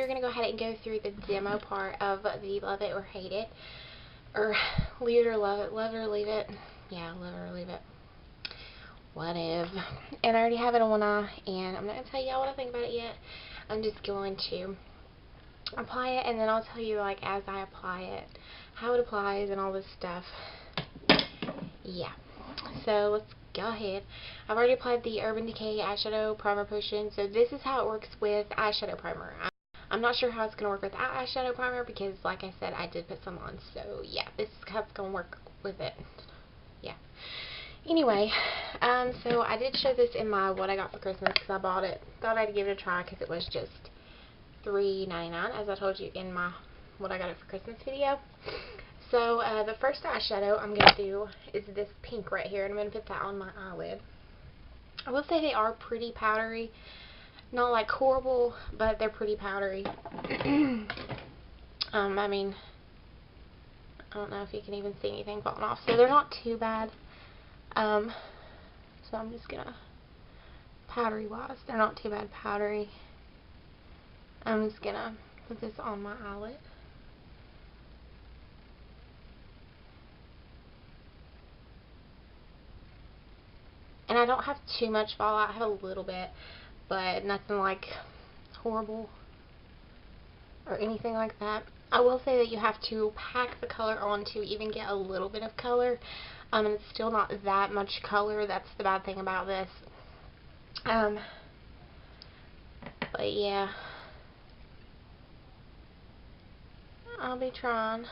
we're going to go ahead and go through the demo part of the Love It or Hate It. Or Leave It or Love It. Love It or Leave It. Yeah, Love It or Leave It. Whatever. And I already have it on one eye, and I'm not going to tell y'all what I think about it yet. I'm just going to apply it, and then I'll tell you, like, as I apply it, how it applies and all this stuff. Yeah. So, let's go ahead. I've already applied the Urban Decay Eyeshadow Primer Potion, so this is how it works with eyeshadow primer. I'm not sure how it's going to work without eyeshadow primer because, like I said, I did put some on. So, yeah, this is how it's going to work with it. Yeah. Anyway, so I did show this in my What I Got for Christmas because I bought it. Thought I'd give it a try because it was just $3.99, as I told you in my What I Got It for Christmas video. So, the first eyeshadow I'm going to do is this pink right here, and I'm going to put that on my eyelid. I will say they are pretty powdery. Not like horrible, but they're pretty powdery. I mean, I don't know if you can even see anything falling off. So they're not too bad. So I'm just gonna, powdery wise, they're not too bad powdery. I'm just gonna put this on my eyelid. And I don't have too much fallout. I have a little bit, but nothing like horrible or anything like that. I will say that you have to pack the color on to even get a little bit of color. And it's still not that much color. That's the bad thing about this. But yeah, I'll be trying.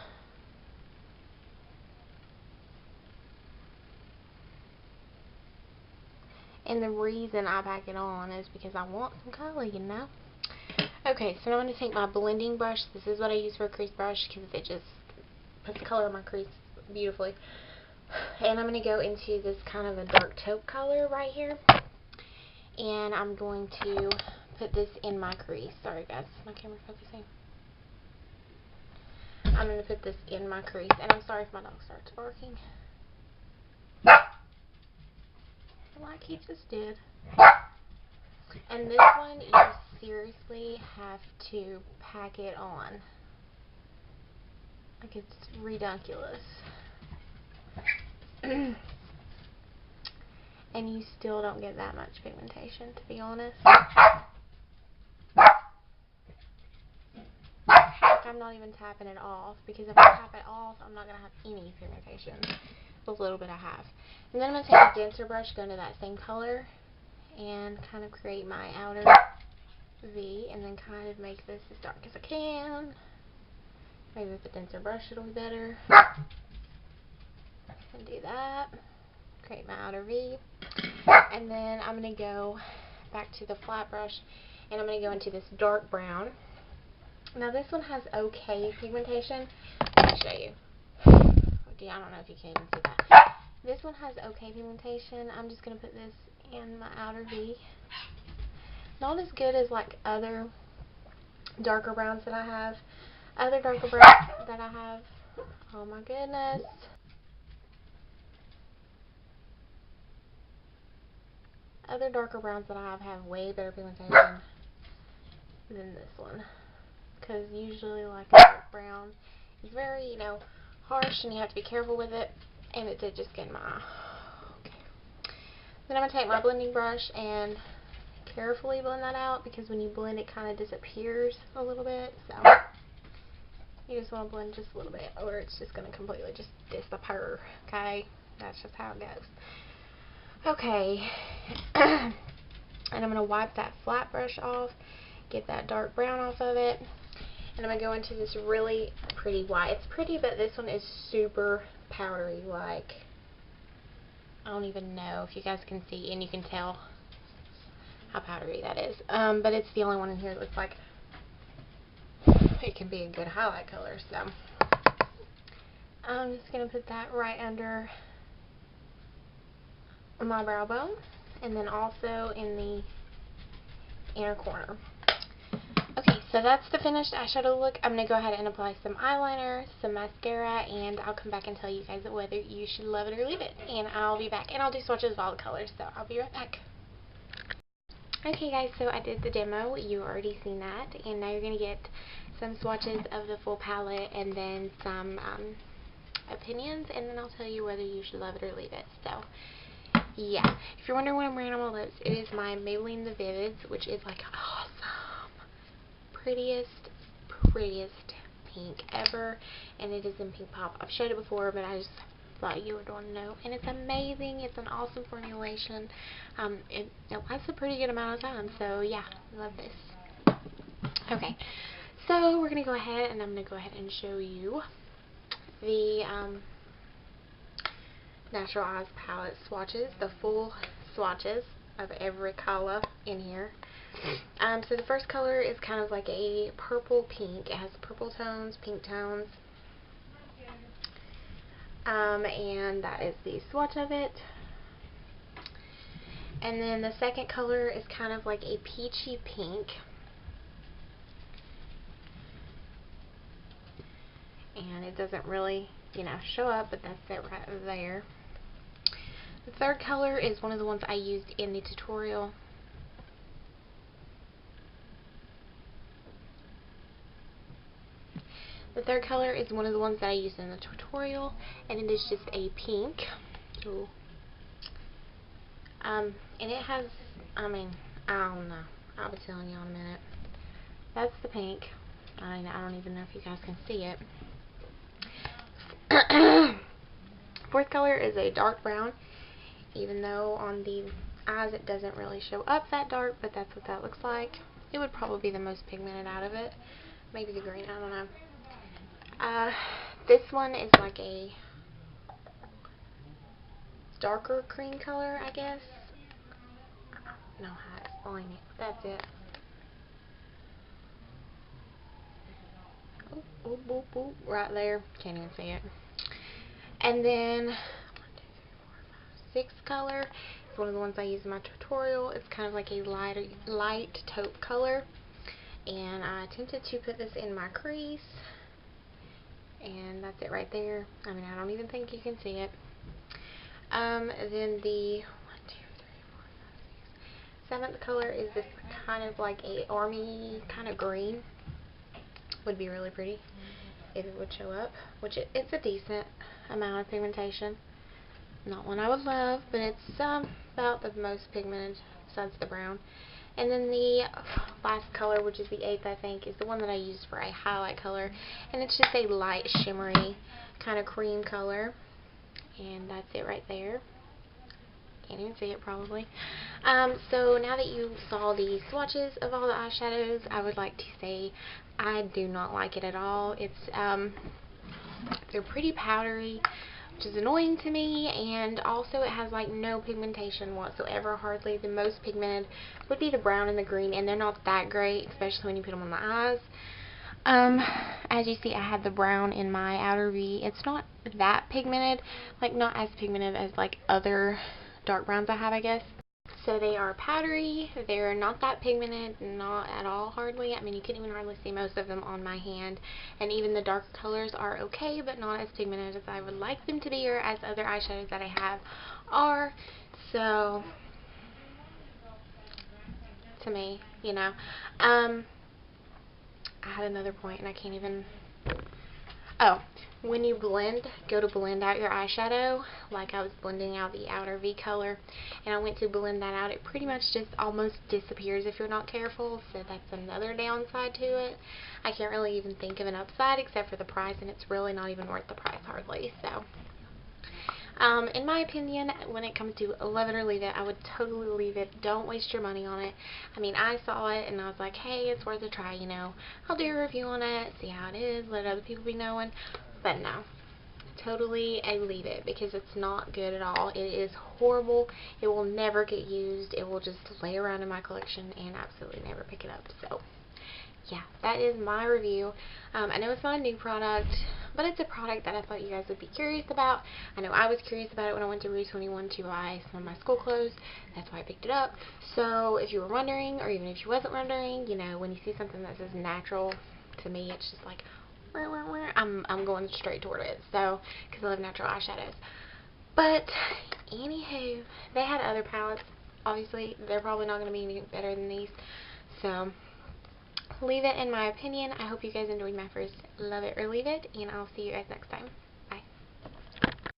And the reason I pack it on is because I want some color, you know. Okay, so now I'm going to take my blending brush. This is what I use for a crease brush because it just puts the color on my crease beautifully. And I'm going to go into this kind of a dark taupe color right here. And I'm going to put this in my crease. Sorry guys, my camera focusing. I'm going to put this in my crease. And I'm sorry if my dog starts barking. Like he just did. And this one, you seriously have to pack it on. Like, it's ridiculous. And you still don't get that much pigmentation, to be honest. Like, I'm not even tapping it off, because if I tap it off, I'm not going to have any pigmentation. A little bit I have. And then I'm going to take a denser brush, go into that same color, and kind of create my outer V, and then kind of make this as dark as I can. Maybe with a denser brush it'll be better. And do that. Create my outer V. And then I'm going to go back to the flat brush, and I'm going to go into this dark brown. Now this one has okay pigmentation. Let me show you. I don't know if you can even see that. This one has okay pigmentation. I'm just going to put this in my outer V. Not as good as like other darker browns that I have. Other darker browns that I have. Oh my goodness. Other darker browns that I have way better pigmentation than this one. Because usually like a dark brown is very, you know, harsh and you have to be careful with it. And it did just get in my eye. Okay. Then I'm going to take my blending brush and carefully blend that out, because when you blend it kind of disappears a little bit. So you just want to blend just a little bit, or it's just going to completely just disappear. Okay, that's just how it goes. Okay. And I'm going to wipe that flat brush off, get that dark brown off of it, and I'm going to go into this really pretty white. It's pretty, but this one is super powdery. Like, I don't even know if you guys can see, and you can tell how powdery that is. But it's the only one in here that looks like it can be a good highlight color. So I'm just going to put that right under my brow bone, and then also in the inner corner. Okay, so that's the finished eyeshadow look. I'm going to go ahead and apply some eyeliner, some mascara, and I'll come back and tell you guys whether you should love it or leave it. And I'll be back, and I'll do swatches of all the colors, so I'll be right back. Okay guys, so I did the demo. You already seen that, and now you're going to get some swatches of the full palette and then some opinions, and then I'll tell you whether you should love it or leave it. So yeah, if you're wondering what I'm wearing on my lips, it is my Maybelline The Vivids, which is like awesome, prettiest pink ever, and it is in Pink Pop. I've showed it before, but I just thought you would want to know, and it's amazing. It's an awesome formulation. It lasts a pretty good amount of time, so yeah, I love this. Okay, so we're gonna go ahead, and I'm gonna go ahead and show you the Natural Eyes palette swatches, the full swatches of every color in here. So the first color is kind of like a purple pink. It has purple tones, pink tones. And that is the swatch of it. And then the second color is kind of like a peachy pink. And it doesn't really, show up, but that's it right there. The third color is one of the ones I used in the tutorial. The third color is one of the ones that I used in the tutorial, and it is just a pink. Ooh. And it has, I don't know. I'll be telling you in a minute. That's the pink. I don't even know if you guys can see it. Fourth color is a dark brown, even though on the eyes it doesn't really show up that dark, but that's what that looks like. It would probably be the most pigmented out of it. Maybe the green, I don't know. This one is like a darker cream color, I guess. I don't know how to explain it. That's it. Boop, boop, boop, right there. Can't even see it. And then 6th color is one of the ones I use in my tutorial. It's kind of like a light taupe color, and I attempted to put this in my crease, and that's it right there. I don't even think you can see it. Then the 7th color is this kind of like a army kind of green. Would be really pretty if it would show up, which it's a decent amount of pigmentation. Not one I would love, but it's about the most pigmented besides the brown. And then the last color, which is the 8th, I think, is the one that I used for a highlight color, and it's just a light shimmery kind of cream color, and that's it right there. Can't even see it probably. So now that you saw the swatches of all the eyeshadows, I would like to say I do not like it at all. They're pretty powdery, which is annoying to me, and also it has like no pigmentation whatsoever, hardly. The most pigmented would be the brown and the green, and they're not that great, especially when you put them on the eyes. As you see, I had the brown in my outer V. It's not that pigmented, like not as pigmented as like other dark browns I have, I guess. So they are powdery, they're not that pigmented, not at all hardly. You can even hardly see most of them on my hand, and even the darker colors are okay, but not as pigmented as I would like them to be, or as other eyeshadows that I have are. So, to me, I had another point and I can't even... Oh, when you blend, go to blend out your eyeshadow, like I was blending out the outer V color, and I went to blend that out, it pretty much just almost disappears if you're not careful, so that's another downside to it. I can't really even think of an upside except for the price, and it's really not even worth the price hardly, so... in my opinion, when it comes to love it or leave it, I would totally leave it. Don't waste your money on it. I saw it and I was like, hey, it's worth a try, I'll do a review on it, see how it is, let other people be knowing. But no, totally I leave it because it's not good at all. It is horrible. It will never get used. It will just lay around in my collection and absolutely never pick it up. So yeah, that is my review. I know it's not a new product, but it's a product that I thought you guys would be curious about. I know I was curious about it when I went to Rue 21 to buy some of my school clothes. That's why I picked it up. So if you were wondering, or even if you wasn't wondering, when you see something that says natural, to me it's just like, I'm going straight toward it. So, because I love natural eyeshadows. But, anywho, they had other palettes. obviously they're probably not going to be any better than these. So leave it in my opinion. I hope you guys enjoyed my first Love It or Leave It, and I'll see you guys next time.